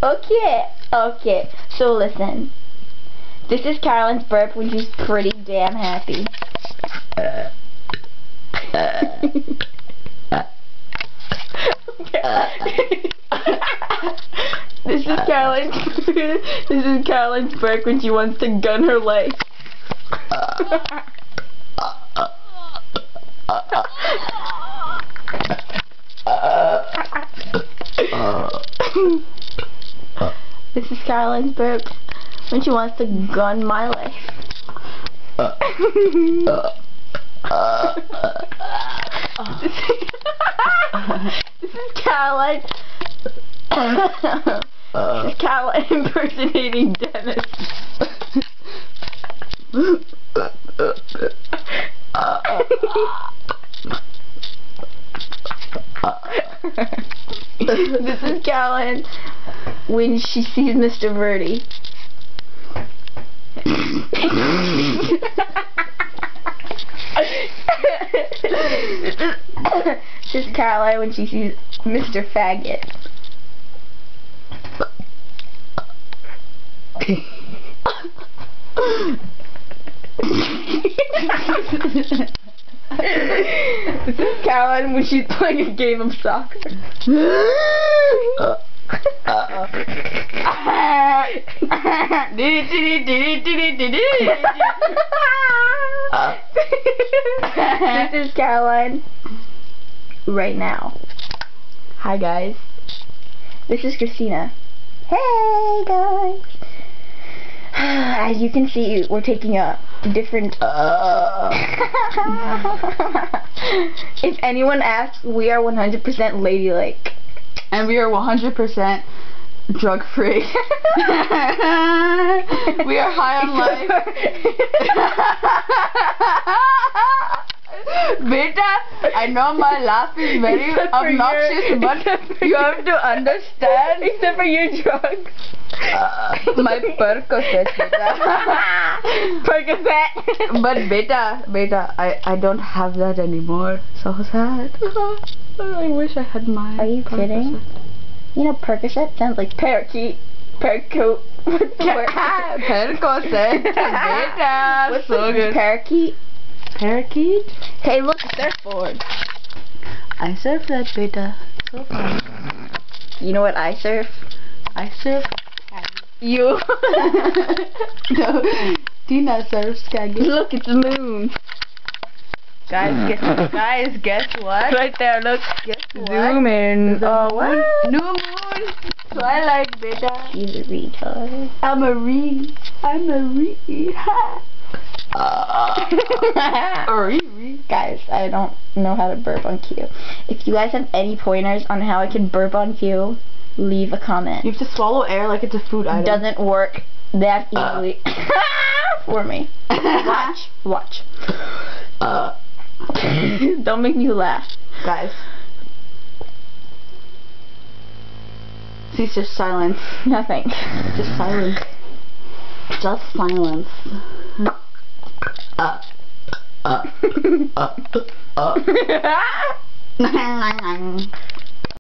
Okay. So listen. This is Caroline's burp when she's pretty damn happy. This is Caroline's burp when she wants to gun her leg. This is Caroline's burp when she wants to gun my life. This is Caroline. This is Caroline impersonating Dennis. This is Caroline when she sees Mr. Verdi. This is Caroline when she sees Mr. Faggot. This is Caroline when she's playing a game of soccer. This is Caroline right now. Hi guys. This is Christina. Hey guys. As you can see, we're taking a different If anyone asks, we are 100% ladylike. And we are 100% drug-free. We are high on life. Beta, I know my laugh is very obnoxious, but you have to understand. Except for your drugs. My percoset, beta. Percoset. But beta, I don't have that anymore. So sad. I wish I had mine. Are you kidding? You know, Percocet sounds like parakeet. Paracoat. What's the word? Percocet. Beta. What's so good. Parakeet? Parakeet? Hey, look, surfboard. I surf that, beta. So fun. You know what I surf? I surf. You. No, Tina surfs Kagi. Look, it's the moon. Guys, guess what? Right there, look. Guess what? Zoom in. Oh, what? New moon. Twilight, beta. She's a retard. I'm a re. Guys, I don't know how to burp on cue. If you guys have any pointers on how I can burp on cue, leave a comment. You have to swallow air like it's a food item. Doesn't work that easily for me. Watch. Don't make me laugh. Guys. See, just silence. Nothing. Just silence. Just silence.